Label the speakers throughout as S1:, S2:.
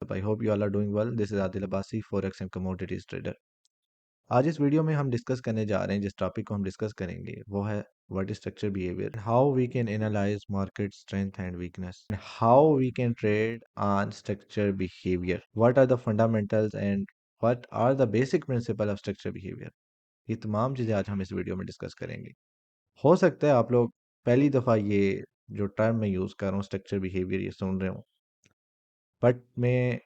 S1: up? I hope you all are doing well. This is Adil Abbasi, Forex and Commodities Trader. आज इस video में हम discuss करने जा रहे हैं, जिस टॉपिक को हम डिस्कस करेंगे वो है what is structure behaviour, how we can analyse market strength and weakness, how we can trade on structure behaviour, what are the fundamentals and what are the basic principle of structure behaviour. ये तमाम चीज़ें आज हम इस video में discuss करेंगे। हो सकता है आप लोग पहली दफ़ा ये जो टर्म मैं यूज़ कर रहा हूँ स्ट्रक्चर बिहेवियर ये सुन रहे हो, बट मैं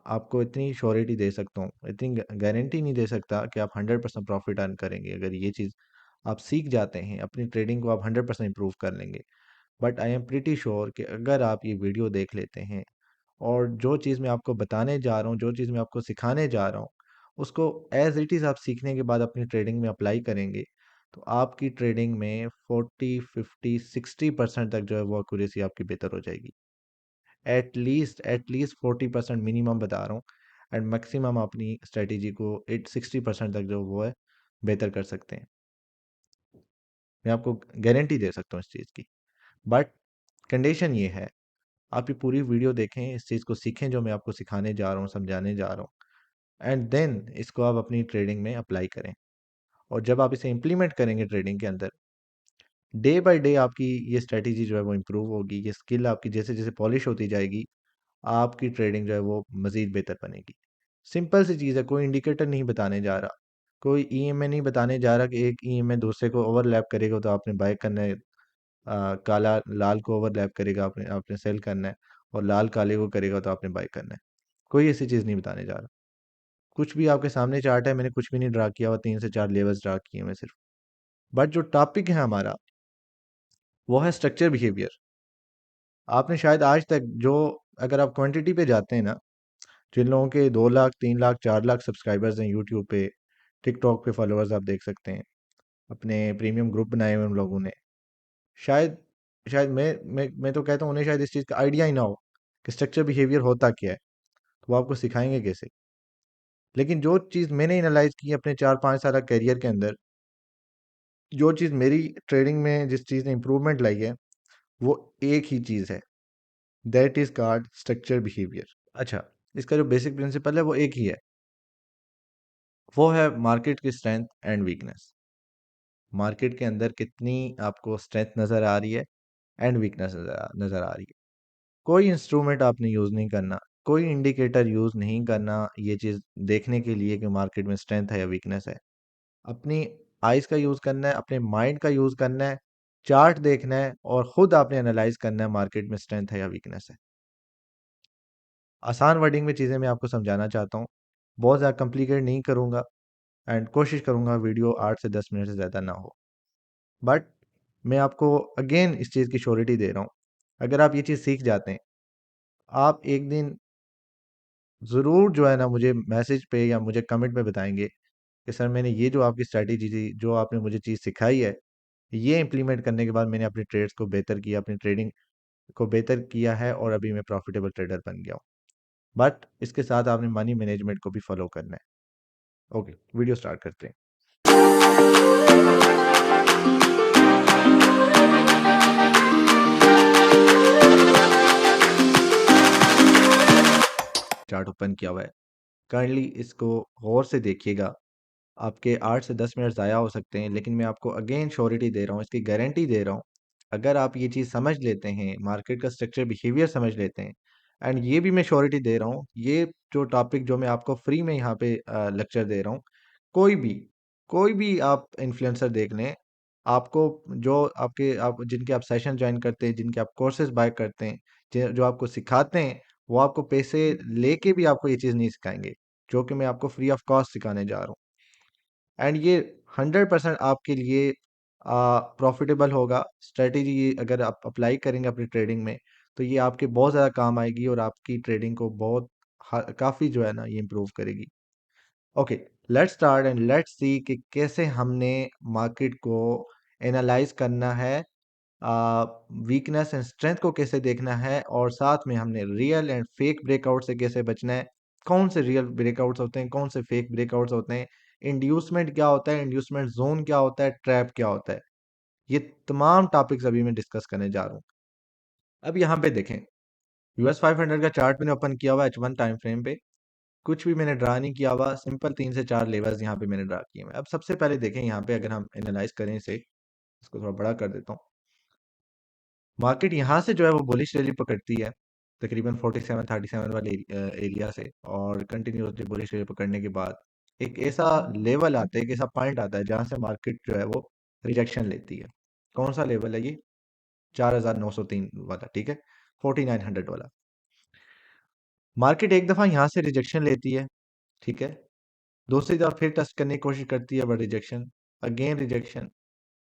S1: आपको इतनी श्योरिटी दे सकता हूँ, इतनी गारंटी नहीं दे सकता कि आप 100% प्रॉफिट अर्न करेंगे। अगर ये चीज़ आप सीख जाते हैं, अपनी ट्रेडिंग को आप 100% इम्प्रूव कर लेंगे। But I am pretty sure कि अगर आप ये वीडियो देख लेते हैं और जो चीज़ मैं आपको बताने जा रहा हूँ, जो चीज़ मैं आपको सिखाने जा रहा हूँ, उसको एज इट इज़ आप सीखने के बाद अपनी ट्रेडिंग में अप्लाई करेंगे, तो आपकी ट्रेडिंग में 40, 50, 60% तक जो है वो एक्यूरेसी आपकी बेहतर हो जाएगी। एटलीस्ट 40% मिनिमम बता रहा हूँ, एंड मैक्सिमम अपनी स्ट्रेटेजी को 60% तक जो वो है बेहतर कर सकते हैं। मैं आपको गारंटी दे सकता हूँ इस चीज़ की। बट कंडीशन ये है, आप ये पूरी वीडियो देखें, इस चीज़ को सीखें जो मैं आपको सिखाने जा रहा हूँ, समझाने जा रहा हूँ, एंड देन इसको आप अपनी ट्रेडिंग में अप्लाई करें। और जब आप इसे इम्प्लीमेंट करेंगे ट्रेडिंग के अंदर, डे बाय डे आपकी ये स्ट्रेटेजी जो है वो इम्प्रूव होगी। ये स्किल आपकी जैसे जैसे पॉलिश होती जाएगी, आपकी ट्रेडिंग जो है वो मज़ीद बेहतर बनेगी। सिंपल सी चीज़ है, कोई इंडिकेटर नहीं बताने जा रहा, कोई ईएमए नहीं बताने जा रहा कि एक ईएमए दूसरे को ओवरलैप करेगा तो आपने बाय करना है, काला लाल को ओवरलैप करेगा आपने आपने सेल करना है, और लाल काले को करेगा तो आपने बाय करना है। कोई ऐसी चीज़ नहीं बताने जा रहा। कुछ भी आपके सामने चार्ट है, मैंने कुछ भी नहीं ड्रा किया हुआ, 3 से 4 लेवल्स ड्रा किए हैं मैं सिर्फ। बट जो टॉपिक है हमारा वो है स्ट्रक्चर बिहेवियर। आपने शायद आज तक जो, अगर आप क्वांटिटी पे जाते हैं ना, जिन लोगों के 2 लाख 3 लाख 4 लाख सब्सक्राइबर्स हैं यूट्यूब पे, टिकटॉक पे फॉलोअर्स आप देख सकते हैं, अपने प्रीमियम ग्रुप बनाए हुए उन लोगों ने, शायद शायद मैं तो कहता हूँ उन्हें शायद इस चीज़ का आइडिया ही ना हो कि स्ट्रक्चर बिहेवियर होता क्या है, तो वो आपको सिखाएंगे कैसे। लेकिन जो चीज़ मैंने एनालाइज की अपने 4-5 साल करियर के अंदर, जो चीज़ मेरी ट्रेडिंग में जिस चीज़ ने इंप्रूवमेंट लाई है, वो एक ही चीज़ है, that is called structure behaviour. अच्छा, इसका जो बेसिक प्रिंसिपल है वो एक ही है, वो है मार्केट की स्ट्रेंथ एंड वीकनेस। मार्केट के अंदर कितनी आपको स्ट्रेंथ नज़र आ रही है एंड वीकनेस नज़र आ रही है। कोई इंस्ट्रूमेंट आपने यूज़ नहीं करना, कोई इंडिकेटर यूज़ नहीं करना ये चीज़ देखने के लिए कि मार्केट में स्ट्रेंथ है या वीकनेस है। अपनी आइज़ का यूज़ करना है, अपने माइंड का यूज़ करना है, चार्ट देखना है और खुद आपने एनालाइज करना है मार्केट में स्ट्रेंथ है या वीकनेस है। आसान वर्डिंग में चीज़ें मैं आपको समझाना चाहता हूँ, बहुत ज़्यादा कॉम्प्लिकेट नहीं करूँगा, एंड कोशिश करूँगा वीडियो 8 से 10 मिनट से ज़्यादा ना हो। बट मैं आपको अगेन इस चीज़ की श्योरिटी दे रहा हूँ, अगर आप ये चीज़ सीख जाते हैं, आप एक दिन ज़रूर जो है ना मुझे मैसेज पे या मुझे कमेंट में बताएंगे कि सर मैंने ये जो आपकी स्ट्रैटेजी थी, जो आपने मुझे चीज़ सिखाई है, ये इम्प्लीमेंट करने के बाद मैंने अपने ट्रेड्स को बेहतर किया, अपनी ट्रेडिंग को बेहतर किया है और अभी मैं प्रॉफिटेबल ट्रेडर बन गया हूँ। बट इसके साथ आपने मनी मैनेजमेंट को भी फॉलो करना है। ओके, वीडियो स्टार्ट करते हैं। चार्ट ओपन किया हुआ है, काइंडली इसको गौर से देखिएगा। आपके 8 से 10 मिनट ज़ाया हो सकते हैं, लेकिन मैं आपको अगेन श्योरिटी दे रहा हूँ, इसकी गारंटी दे रहा हूँ। अगर आप ये चीज़ समझ लेते हैं, मार्केट का स्ट्रक्चर बिहेवियर समझ लेते हैं, एंड ये भी मैं श्योरिटी दे रहा हूँ, ये जो टॉपिक जो मैं आपको फ्री में यहाँ पे लेक्चर दे रहा हूँ, कोई भी आप इन्फ्लुएंसर देख लें, आपको जो आपके आप जिनके आप सेशन ज्वाइन करते हैं, जिनके आप कोर्सेज बाय करते हैं, जो आपको सिखाते हैं, वो आपको पैसे लेके भी आपको ये चीज़ नहीं सिखाएंगे, जो कि मैं आपको फ्री ऑफ कॉस्ट सिखाने जा रहा हूँ। एंड ये 100% आपके लिए प्रॉफिटेबल होगा। स्ट्रेटेजी अगर आप अप्लाई करेंगे अपनी ट्रेडिंग में, तो ये आपके बहुत ज़्यादा काम आएगी और आपकी ट्रेडिंग को बहुत काफ़ी जो है ना ये इम्प्रूव करेगी। Okay, let's start and let's see कि कैसे हमने मार्केट को एनालाइज करना है, वीकनेस एंड स्ट्रेंथ को कैसे देखना है, और साथ में हमने रियल एंड फेक ब्रेकआउट से कैसे बचना है। कौन से रियल ब्रेकआउट्स होते हैं, कौन से फेक ब्रेकआउट्स होते हैं, इंड्यूसमेंट क्या होता है, इंड्यूसमेंट जोन क्या होता है, ट्रैप क्या होता है। ये तमाम टॉपिक्स अभी मैं डिस्कस करने जा रहा हूँ। अब यहाँ पे देखें, US 500 का चार्ट मैंने ओपन किया हुआ H1 टाइम फ्रेम पे, कुछ भी मैंने ड्रा नहीं किया हुआ, सिंपल 3 से 4 लेवल्स यहाँ पे मैंने ड्रा किए हुए हैं। अब सबसे पहले देखें यहाँ पे, अगर हम एनालाइज करें इसे, इसको थोड़ा बड़ा कर देता हूँ। मार्केट यहाँ से जो है वो बुलिश रैली पकड़ती है तकरीबन 47-37 वाले एरिया से, और कंटिन्यूसली बुलिश रैली पकड़ने के बाद एक ऐसा लेवल आता है, एक ऐसा पॉइंट आता है जहाँ से मार्केट जो है वो रिजेक्शन लेती है। कौन सा लेवल है ये? 4903 वाला, ठीक है, 4900 वाला। मार्केट एक दफा यहाँ से रिजेक्शन लेती है, ठीक है, दूसरी दफा फिर टेस्ट करने की कोशिश करती है, बट रिजेक्शन, अगेन रिजेक्शन।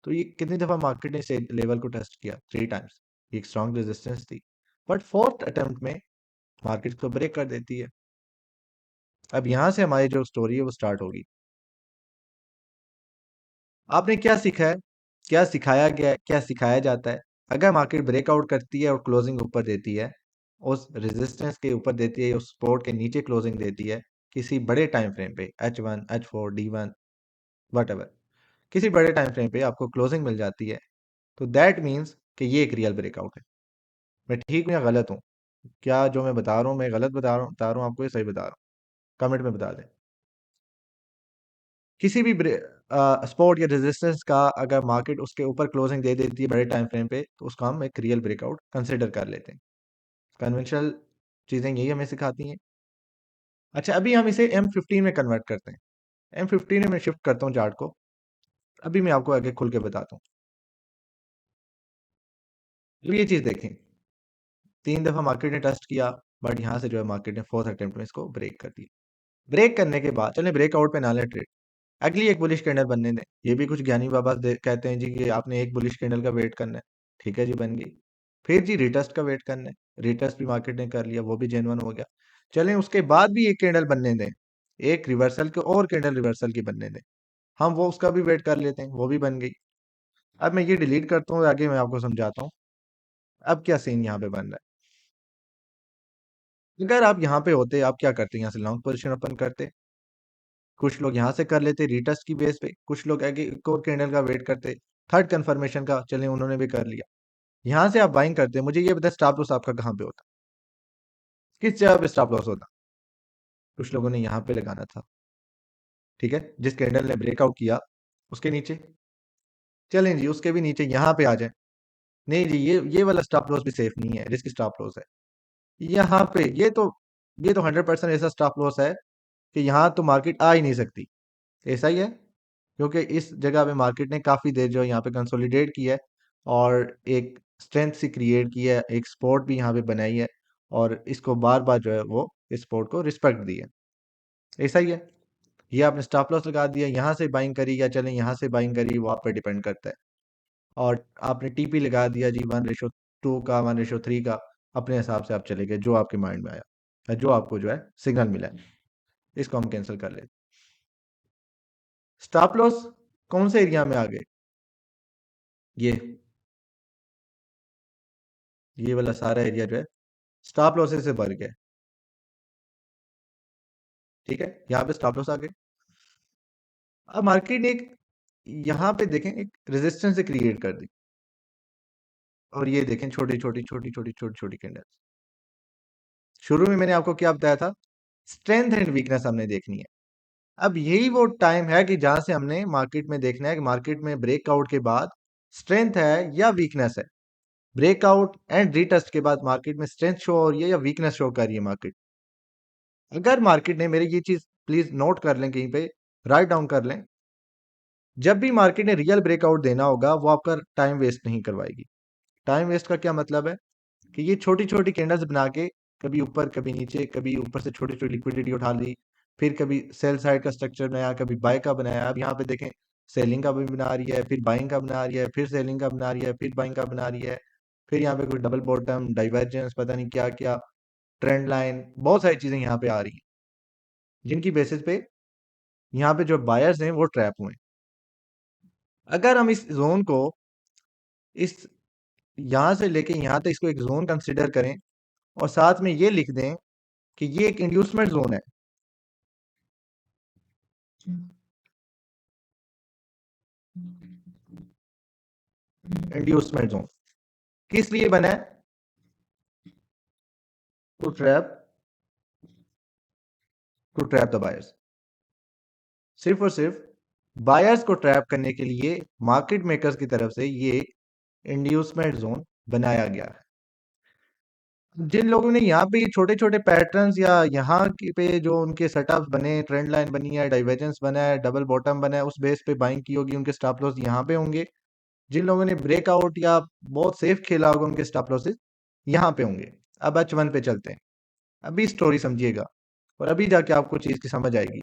S1: तो ये कितनी दफा मार्केट ने इस लेवल को टेस्ट किया? 3 टाइम्स। ये एक स्ट्रॉन्ग रेजिस्टेंस थी, बट फोर्थ अटेम्प्ट में मार्केट को ब्रेक कर देती है। अब यहाँ से हमारी जो स्टोरी है वो स्टार्ट होगी। आपने क्या सीखा है, क्या सिखाया गया है, क्या सिखाया जाता है? अगर मार्केट ब्रेकआउट करती है और क्लोजिंग ऊपर देती है, उस रेजिस्टेंस के ऊपर देती है, उस सपोर्ट के नीचे क्लोजिंग देती है, किसी बड़े टाइम फ्रेम पे, H1, H4, D1, वट किसी बड़े टाइम फ्रेम पे आपको क्लोजिंग मिल जाती है, तो दैट मीन्स कि ये एक रियल ब्रेकआउट है। मैं ठीक हूँ या गलत हूँ? क्या जो मैं बता रहा हूँ मैं गलत बता रहा हूँ आपको, ये सही बता रहा हूँ? कमेंट में बता दें। किसी भी सपोर्ट या रेजिस्टेंस का अगर मार्केट उसके ऊपर क्लोजिंग दे देती है बड़े टाइम फ्रेम पे, तो उसको हम एक रियल ब्रेकआउट कंसिडर कर लेते हैं। कन्वेंशनल चीजें यही हमें सिखाती हैं। अच्छा, अभी हम इसे M15 में कन्वर्ट करते हैं। M15 में मैं शिफ्ट करता हूँ चार्ट को, अभी मैं आपको आगे खुल के बताता हूँ। तो ये चीज देखें, 3 दफा मार्केट ने टेस्ट किया, बट यहाँ से जो है मार्केट ने फोर्थ अटेम्प्ट में इसको ब्रेक कर दिया। ब्रेक करने के बाद चले ब्रेकआउट पे ना ले ट्रेड, अगली एक बुलिश कैंडल बनने दें। ये भी कुछ ज्ञानी बाबा कहते हैं जी कि आपने एक बुलिश कैंडल का वेट करना है। ठीक है जी, बन गई। फिर जी रिटेस्ट का वेट करना है, रिटेस्ट भी मार्केट ने कर लिया, वो भी जेन्युइन हो गया। चलें उसके बाद भी एक कैंडल बनने दें, एक रिवर्सल के और कैंडल रिवर्सल की बनने दें, हम वो उसका भी वेट कर लेते हैं, वो भी बन गई। अब मैं ये डिलीट करता हूँ, आगे मैं आपको समझाता हूँ अब क्या सीन यहाँ पे बन रहा है। अगर आप यहाँ पे होते, आप क्या करते? यहाँ से लॉन्ग पोजिशन ओपन करते, कुछ लोग यहाँ से कर लेते रीटेस्ट की बेस पे, कुछ लोग आगे एक और कैंडल का वेट करते, थर्ड कंफर्मेशन का, चले उन्होंने भी कर लिया। यहाँ से आप बाइंग करते, मुझे ये बताए स्टॉप लॉस आपका कहाँ पे होता, किस जगह पे स्टॉप लॉस होता? कुछ लोगों ने यहाँ पे लगाना था, ठीक है, जिस कैंडल ने ब्रेकआउट किया उसके नीचे। चलें जी, उसके भी नीचे यहाँ पे आ जाए। नहीं जी, ये वाला स्टॉप लॉस भी सेफ नहीं है, रिस्क स्टॉप लॉस है। यहाँ पे ये तो 100% ऐसा स्टॉप लॉस है कि यहाँ तो मार्केट आ ही नहीं सकती। ऐसा ही है, क्योंकि इस जगह पे मार्केट ने काफ़ी देर जो है यहाँ पे कंसोलिडेट किया है, और एक स्ट्रेंथ सी क्रिएट की है, एक सपोर्ट भी यहाँ पे बनाई है, और इसको बार बार जो है वो इस सपोर्ट को रिस्पेक्ट दी है। ऐसा ही है, ये आपने स्टॉप लॉस लगा दिया, यहाँ से बाइंग करी या चलें यहाँ से बाइंग करी, वो आप पे डिपेंड करता है। और आपने टीपी लगा दिया जी 1:2 का, 1:3 का, अपने हिसाब से आप चले गए, जो आपके माइंड में आया या जो आपको जो है सिग्नल मिला है, इसको हम कैंसिल कर लेते। स्टॉप लॉस कौन से एरिया में आ गए? ये वाला सारा एरिया जो है स्टॉप लॉसेस से भर गया है, ठीक है, यहाँ पे स्टॉप लॉस आ गए। अब मार्केट ने एक यहाँ पे देखें एक रेजिस्टेंस से क्रिएट कर दी, और ये देखें छोटी छोटी छोटी छोटी छोटी छोटी कैंडल्स। शुरू में मैंने आपको क्या बताया था? स्ट्रेंथ एंड वीकनेस हमने देखनी है। अब यही वो टाइम है कि जहां से हमने मार्केट में देखना है कि मार्केट में ब्रेकआउट के बाद स्ट्रेंथ है या वीकनेस है। ब्रेकआउट एंड रीटेस्ट के बाद मार्केट में स्ट्रेंथ शो हो रही है या वीकनेस शो कर रही है मार्केट। अगर मार्केट ने, मेरे ये चीज प्लीज नोट कर लें, कहीं पे राइट डाउन कर लें, जब भी मार्केट ने रियल ब्रेकआउट देना होगा वो आपका टाइम वेस्ट नहीं करवाएगी। टाइम वेस्ट का क्या मतलब है कि ये छोटी छोटी कैंडल्स बना के कभी ऊपर कभी नीचे, कभी ऊपर से छोटी छोटी लिक्विडिटी उठा ली, फिर कभी सेल साइड का स्ट्रक्चर बनाया, कभी बाय का बनाया। अब यहाँ पे देखें, सेलिंग का भी बना रही है, फिर बाइंग का बना रही है, फिर सेलिंग का बना रही है, फिर बाइंग का बना रही है, फिर यहाँ पे कोई डबल बॉटम, डाइवर्जेंस, पता नहीं क्या क्या, ट्रेंड लाइन, बहुत सारी चीजें यहाँ पे आ रही हैं, जिनकी बेसिस पे यहाँ पे जो बायर्स हैं वो ट्रैप हुए। अगर हम इस जोन को, इस यहाँ से लेके यहाँ तक इसको एक जोन कंसिडर करें, और साथ में ये लिख दें कि ये एक इंड्यूसमेंट जोन है। इंड्यूसमेंट जोन किस लिए बना है? To trap to trap the buyers. सिर्फ और सिर्फ बायर्स को ट्रैप करने के लिए मार्केट मेकर्स की तरफ से ये इंड्यूसमेंट जोन बनाया गया है। जिन लोगों ने यहाँ पे छोटे छोटे पैटर्न्स या यहाँ पे जो उनके सेटअप्स बने, ट्रेंड लाइन बनी है, डाइवर्जेंस बना है, डबल बॉटम बना है, उस बेस पे बाइंग की होगी, उनके स्टॉप लॉस यहाँ पे होंगे। जिन लोगों ने ब्रेकआउट या बहुत सेफ खेला होगा, उनके स्टॉप लॉसेस यहाँ पे होंगे। अब H1 पे चलते हैं। अभी स्टोरी समझिएगा और अभी जाके आपको चीज की समझ आएगी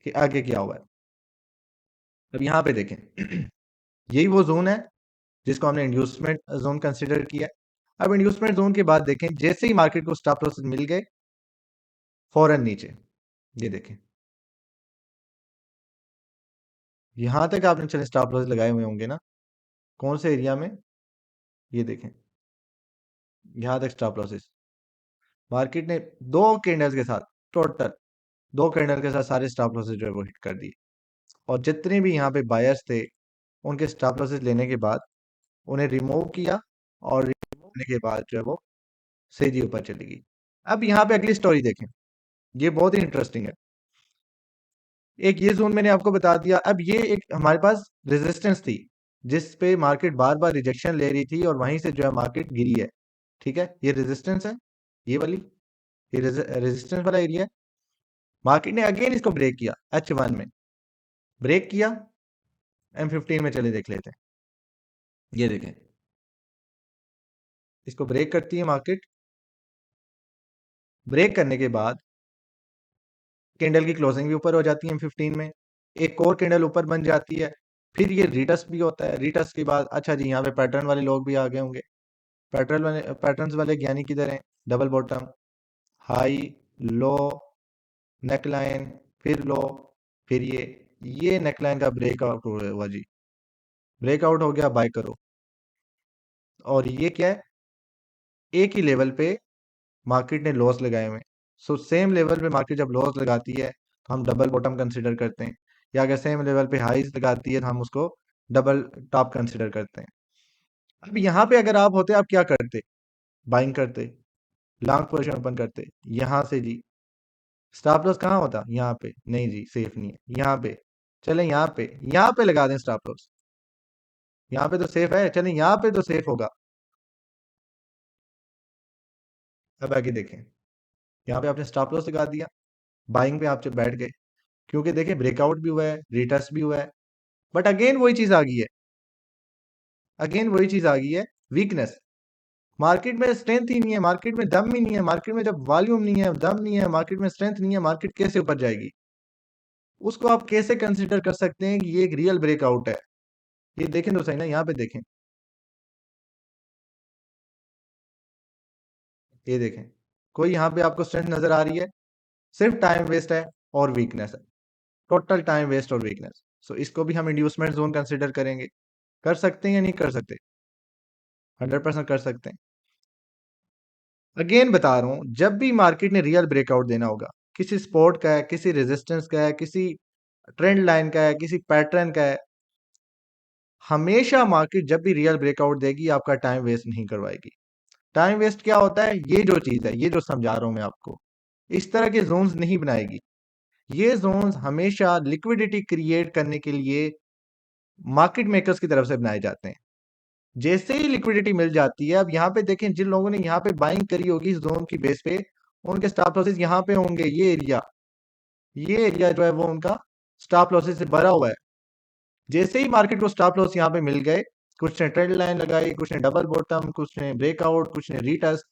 S1: कि आगे क्या हुआ है। अब यहाँ पे देखें यही वो जोन है जिसको हमने इंड्यूसमेंट जोन कंसिडर किया है। अब इंड्यूसमेंट जोन के बाद देखें, जैसे ही मार्केट को स्टॉप लॉसेस मिल गए, फौरन नीचे ये देखें, यहां तक आपने चले स्टॉप लॉस लगाए हुए होंगे ना, कौन से एरिया में, ये देखें यहां तक स्टॉप लॉसेस मार्केट ने दो कैंडल्स के साथ, टोटल दो कैंडल के साथ सारे स्टॉप लॉसेस जो है वो हिट कर दिए। और जितने भी यहाँ पे बायर्स थे, उनके स्टॉप लॉसेस लेने के बाद उन्हें रिमूव किया, और रिमूव करने के बाद जो है वो सेजी ऊपर चली गई। अब यहाँ पे अगली स्टोरी देखें, ये बहुत ही इंटरेस्टिंग है। एक ये जोन मैंने आपको बता दिया। अब ये एक हमारे पास रेजिस्टेंस थी जिस पे मार्केट बार बार रिजेक्शन ले रही थी और वहीं से जो है मार्केट गिरी है। ठीक है, ये रेजिस्टेंस है, ये वाली, ये रेजिस्टेंस वाला एरिया है। मार्केट ने अगेन इसको ब्रेक किया, H1 में ब्रेक किया। M15 में चले देख लेते हैं, ये देखें, इसको ब्रेक करती है मार्केट। ब्रेक करने के बाद कैंडल की क्लोजिंग भी ऊपर हो जाती है M15 में, एक और कैंडल ऊपर बन जाती है, फिर ये रिटस्ट भी होता है। रिटस्ट के बाद अच्छा जी, यहाँ पे पैटर्न वाले लोग भी आ गए होंगे। पैटर्न्स वाले ज्ञानी किधर हैं? डबल बॉटम, हाई, लो, नेकलाइन, फिर लो, फिर ये नेकलाइन का ब्रेकआउट हुआ जी, ब्रेकआउट हो गया, बाय करो। और ये क्या है, एक ही लेवल पे मार्केट ने लॉस लगाए हुए। सो सेम लेवल पे मार्केट जब लॉस लगाती है तो हम डबल बॉटम कंसिडर करते हैं, या अगर सेम लेवल पे हाईज लगाती है तो हम उसको डबल टॉप कंसिडर करते हैं। अब यहाँ पे अगर आप होते, आप क्या करते? बाइंग करते, लॉन्ग पोजीशन ओपन करते। यहाँ से जी स्टॉप लॉस कहाँ होता? यहाँ पे नहीं जी, सेफ नहीं है। यहाँ पे चले, यहाँ पे लगा दें स्टॉप लॉस, यहाँ पे तो सेफ है, चलें यहाँ पे तो सेफ होगा। अब आगे देखें, यहाँ पे आपने स्टॉप लॉस लगा दिया, बाइंग पे आप जब बैठ गए, क्योंकि देखें ब्रेकआउट भी हुआ है, रिटेस्ट भी हुआ है, बट अगेन वही चीज आ गई है, अगेन वही चीज आ गई है, वीकनेस। मार्केट में स्ट्रेंथ ही नहीं है, मार्केट में दम ही नहीं है। मार्केट में जब वॉल्यूम नहीं है, दम नहीं है, मार्केट में स्ट्रेंथ नहीं है, मार्केट कैसे ऊपर जाएगी? उसको आप कैसे कंसिडर कर सकते हैं कि ये एक रियल ब्रेकआउट है? ये देखें तो सही ना, यहाँ पे देखें, ये देखें, कोई यहाँ पे आपको स्ट्रेंथ नजर आ रही है? सिर्फ टाइम वेस्ट है और वीकनेस है, टोटल टाइम वेस्ट और वीकनेस। सो इसको भी हम इंड्यूसमेंट जोन कंसिडर करेंगे। कर सकते हैं या नहीं कर सकते? 100% कर सकते हैं। अगेन बता रहा हूं, जब भी मार्केट ने रियल ब्रेकआउट देना होगा, किसी सपोर्ट का है, किसी रेजिस्टेंस का है, किसी ट्रेंड लाइन का है, किसी पैटर्न का है, हमेशा मार्केट जब भी रियल ब्रेकआउट देगी, आपका टाइम वेस्ट नहीं करवाएगी। टाइम वेस्ट क्या होता है? ये जो चीज है, ये जो समझा रहा हूं मैं आपको, इस तरह के जोन्स नहीं बनाएगी। ये जोन्स हमेशा लिक्विडिटी क्रिएट करने के लिए मार्केट मेकर्स की तरफ से बनाए जाते हैं। जैसे ही लिक्विडिटी मिल जाती है, अब यहाँ पे देखें, जिन लोगों ने यहाँ पे बाइंग करी होगी इस जोन की बेस पे, उनके स्टॉप लॉसेस यहाँ पे होंगे। ये एरिया जो है वो उनका स्टॉप लॉसेस से भरा हुआ है। जैसे ही मार्केट को स्टॉप लॉस यहाँ पे मिल गए, कुछ ने ट्रेंड लाइन लगाई, कुछ ने डबल बॉटम, कुछ ने ब्रेकआउट, कुछ ने रीटेस्ट,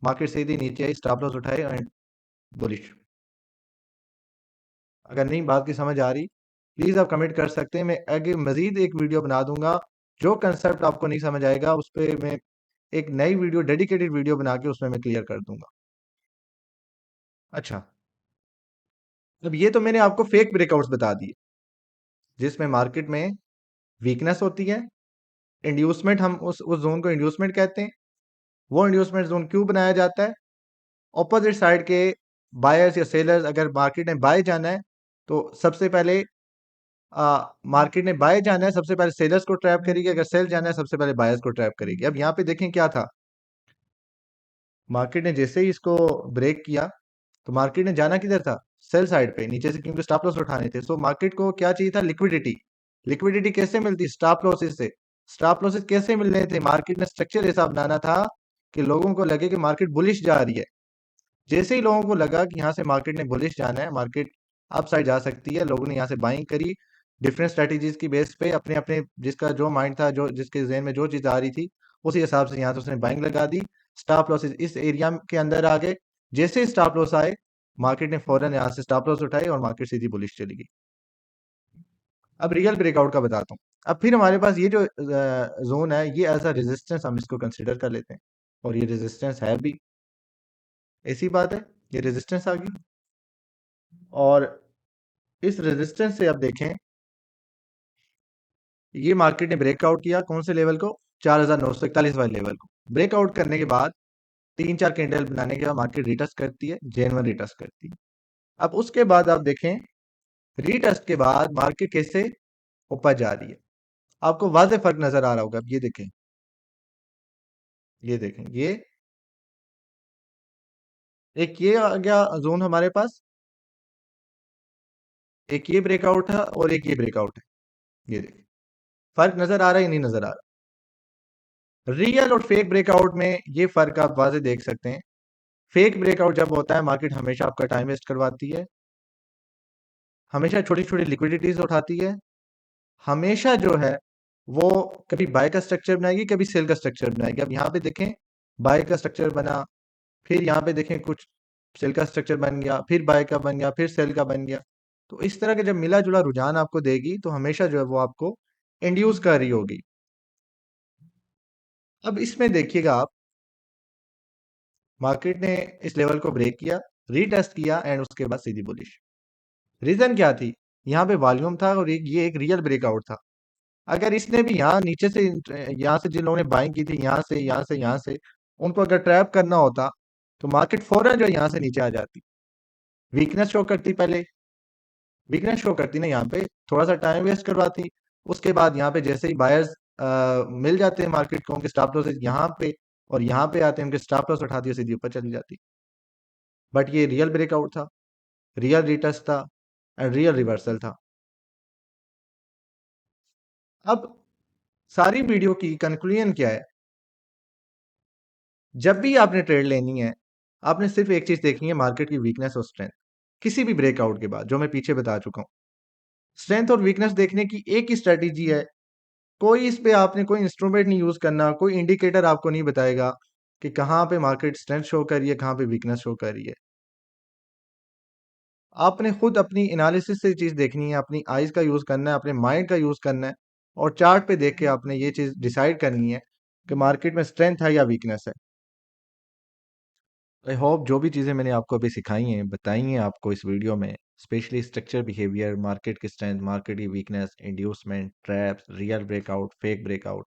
S1: मार्केट सीधी नीचे आई, स्टॉप लॉस उठाए एंड बुलिश। अगर नहीं बात की समझ आ रही, प्लीज आप कमेंट कर सकते हैं, मैं आगे मजीद एक वीडियो बना दूंगा। जो कंसेप्ट आपको नहीं समझ आएगा उस पर मैं एक नई वीडियो, डेडिकेटेड वीडियो बना के उसमें मैं क्लियर कर दूंगा। अच्छा, अब ये तो मैंने आपको फेक ब्रेकआउट्स बता दिए जिसमें मार्केट में वीकनेस होती है। इंड्यूसमेंट, हम उस जोन को इंड्यूसमेंट कहते हैं। वो इंड्यूसमेंट जोन क्यों बनाया जाता है? ऑपोजिट साइड के बायर्स या सेलर्स, अगर मार्केट ने बाय जाना है तो सबसे पहले मार्केट ने बाय जाना है, सबसे पहले सेलर्स को ट्रैप करेगी, अगर सेल जाना है सबसे पहले बायर्स को ट्रैप करेगी। अब यहाँ पे देखें क्या था, मार्केट ने जैसे ही इसको ब्रेक किया, तो मार्केट ने जाना किधर था? सेल साइड पे नीचे से, क्योंकि स्टॉप लॉस उठाने थे। सो मार्केट को क्या चाहिए था? लिक्विडिटी। लिक्विडिटी कैसे मिलती? स्टॉप लॉसेस से। स्टॉप लॉसेस कैसे मिलने थे? मार्केट ने स्ट्रक्चर ऐसा बनाना था कि लोगों को लगे कि मार्केट बुलिश जा रही है। जैसे ही लोगों को लगा कि यहाँ से मार्केट ने बुलिश जाना है, मार्केट अप साइड जा सकती है, लोगों ने यहाँ से बाइंग करी। डिफरेंट स्ट्रेटेजीज की बेस पे अपने अपने जिसका जो माइंड था, जो जिसके जहन में जो चीज आ रही थी, उसी हिसाब से यहाँ से उसने बाइंग लगा दी। स्टॉप लॉसेस इस एरिया के अंदर आ गए। जैसे ही स्टॉप लॉस आए, मार्केट ने फौरन यहाँ से स्टॉप लॉस उठाए और मार्केट सीधी बुलिश चली गई। अब रियल ब्रेकआउट का बताता हूँ। अब फिर हमारे पास ये जो जोन है, ये एज अ रेजिस्टेंस हम इसको कंसिडर कर लेते हैं, और ये रेजिस्टेंस है भी। ऐसी बात है, ये रेजिस्टेंस आ गई। और इस रेजिस्टेंस से अब देखें, ये मार्केट ने ब्रेकआउट किया कौन से लेवल को? 4941 वाले लेवल को। ब्रेकआउट करने के बाद 3-4 कैंडल बनाने के बाद मार्केट रिटेस्ट करती है, जेन्युइन रिटेस्ट करती है। अब उसके बाद आप देखें, रिटेस्ट के बाद मार्केट कैसे ऊपर जा रही है। आपको वाज़ेह फर्क नजर आ रहा होगा। अब ये देखें, ये एक ये आ गया जोन हमारे पास, एक ये ब्रेकआउट है और एक ये ब्रेकआउट है। ये देखिए, फर्क नजर आ रहा है या नहीं नजर आ रहा? रियल और फेक ब्रेकआउट में ये फर्क आप वाज़ेह देख सकते हैं। फेक ब्रेकआउट जब होता है, मार्केट हमेशा आपका टाइम वेस्ट करवाती है, हमेशा छोटी छोटी लिक्विडिटीज उठाती है, हमेशा जो है वो कभी बाय का स्ट्रक्चर बनाएगी, कभी सेल का स्ट्रक्चर बनाएगी। अब यहाँ पे देखें, बाय का स्ट्रक्चर बना, फिर यहाँ पे देखें कुछ सेल का स्ट्रक्चर बन गया, फिर बाय का बन गया, फिर सेल का बन गया। तो इस तरह के जब मिला जुला रुझान आपको देगी, तो हमेशा जो है वो आपको इंड्यूस कर रही होगी। अब इसमें देखिएगा आप, मार्केट ने इस लेवल को ब्रेक किया, रीटेस्ट किया, एंड उसके बाद सीधी बुलिश। रीजन क्या थी? यहाँ पे वॉल्यूम था, और ये एक रियल ब्रेकआउट था। अगर इसने भी यहाँ नीचे से, यहाँ से जिन लोगों ने बाइंग की थी, यहाँ से उनको अगर ट्रैप करना होता, तो मार्केट फौरन जो है यहाँ से नीचे आ जाती। वीकनेस शो करती पहले, वीकनेस शो करती ना, यहाँ पे थोड़ा सा टाइम वेस्ट करवाती। उसके बाद यहाँ पे जैसे ही बायर्स मिल जाते हैं मार्केट को, उनके स्टॉप लॉस यहाँ पे और यहाँ पे आते हैं, उनके स्टॉप लॉस उठाती है, सीधी ऊपर चली जाती। बट ये रियल ब्रेकआउट था, रियल रिटेस्ट था, एंड रियल रिवर्सल था। अब सारी वीडियो की कंक्लूजन क्या है? जब भी आपने ट्रेड लेनी है, आपने सिर्फ एक चीज देखनी है, मार्केट की वीकनेस और स्ट्रेंथ। किसी भी ब्रेकआउट के बाद, जो मैं पीछे बता चुका हूं, स्ट्रेंथ और वीकनेस देखने की एक ही स्ट्रेटेजी है। कोई इस पे आपने कोई इंस्ट्रूमेंट नहीं यूज करना, कोई इंडिकेटर आपको नहीं बताएगा कि कहाँ पे मार्केट स्ट्रेंथ शो कर रही है, कहाँ पे वीकनेस शो कर रही है। आपने खुद अपनी एनालिसिस से चीज देखनी है, अपनी आईज का यूज करना है, अपने माइंड का यूज करना है, और चार्ट पे देख के आपने ये चीज डिसाइड करनी है कि मार्केट में स्ट्रेंथ है या वीकनेस है। आई होप जो भी चीज़ें मैंने आपको अभी सिखाई हैं, बताई हैं आपको इस वीडियो में, स्पेशली स्ट्रक्चर बिहेवियर, मार्केट की स्ट्रेंथ, मार्केट की weakness, inducement, traps, real breakout, fake breakout,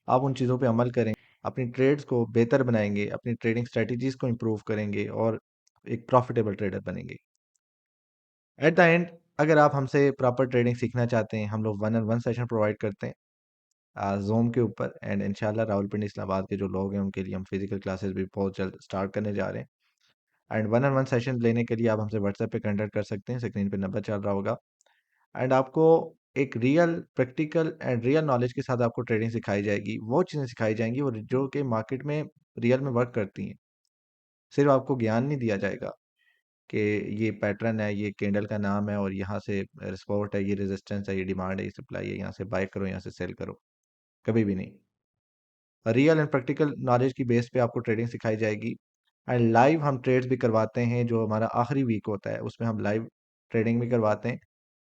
S1: आप उन चीज़ों पे अमल करें, अपनी ट्रेड्स को बेहतर बनाएंगे, अपनी ट्रेडिंग स्ट्रेटजीज को इम्प्रूव करेंगे, और एक प्रॉफिटेबल ट्रेडर बनेंगे। एट द एंड, अगर आप हमसे प्रॉपर ट्रेडिंग सीखना चाहते हैं, हम लोग 1-on-1 सेशन प्रोवाइड करते हैं जूम के ऊपर, एंड इंशाल्लाह रावलपिंडी इस्लामाबाद के जो लोग हैं उनके लिए हम फिजिकल क्लासेस भी बहुत जल्द स्टार्ट करने जा रहे हैं। एंड 1-on-1 सेशन लेने के लिए आप हमसे व्हाट्सएप पे कांटेक्ट कर सकते हैं, स्क्रीन पे नंबर चल रहा होगा। एंड आपको एक real practical and real knowledge के साथ आपको ट्रेडिंग सिखाई जाएगी, वो चीज़ें सिखाई जाएंगी वो जो कि मार्केट में रियल में वर्क करती हैं। सिर्फ आपको ज्ञान नहीं दिया जाएगा कि ये पैटर्न है, ये कैंडल का नाम है, और यहाँ से सपोर्ट है, ये रेजिस्टेंस है, ये डिमांड है, ये सप्लाई है, यहाँ से बाय करो, यहाँ से सेल करो। कभी भी नहीं। रियल एंड प्रैक्टिकल नॉलेज की बेस पे आपको ट्रेडिंग सिखाई जाएगी। एंड लाइव हम ट्रेड्स भी करवाते हैं, जो हमारा आखिरी वीक होता है उसमें हम लाइव ट्रेडिंग भी करवाते हैं,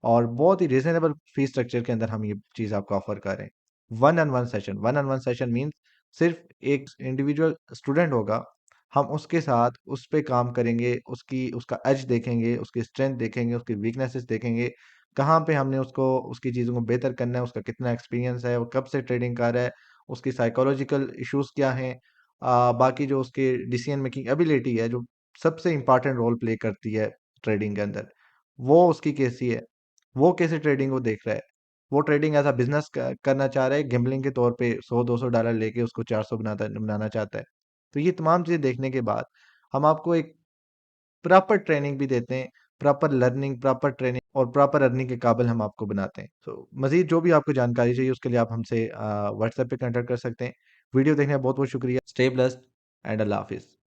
S1: और बहुत ही रिजनेबल फी स्ट्रक्चर के अंदर हम ये चीज़ आपको ऑफर कर रहे हैं। 1-on-1 सेशन मीन्स सिर्फ एक इंडिविजुअल स्टूडेंट होगा, हम उसके साथ उस पे काम करेंगे, उसकी उसका एज देखेंगे, उसकी स्ट्रेंथ देखेंगे, उसकी वीकनेसेस देखेंगे, कहाँ पे हमने उसको उसकी चीज़ों को बेहतर करना है, उसका कितना एक्सपीरियंस है, वो कब से ट्रेडिंग कर रहा है, उसकी साइकोलॉजिकल इश्यूज क्या हैं, बाकी जो उसके डिसीजन मेकिंग एबिलिटी है, जो सबसे इंपॉर्टेंट रोल प्ले करती है ट्रेडिंग के अंदर, वो उसकी कैसी है, वो कैसे ट्रेडिंग को देख रहा है, वो ट्रेडिंग एज अ बिजनेस करना चाह रहा है, गैम्बलिंग के तौर पे $100-200 लेके उसको 400 बनाना चाहता है। तो ये तमाम चीज़ें देखने के बाद हम आपको एक प्रॉपर ट्रेनिंग भी देते हैं, प्रॉपर लर्निंग, प्रॉपर ट्रेनिंग और प्रॉपर अर्निंग के काबिल हम आपको बनाते हैं। तो मज़ीद जो भी आपको जानकारी चाहिए उसके लिए आप हमसे व्हाट्सएप पे कॉन्टैक्ट कर सकते हैं। वीडियो देखने का बहुत-बहुत शुक्रिया। स्टे ब्लेस्ड एंड अल्लाह हाफ़िज़।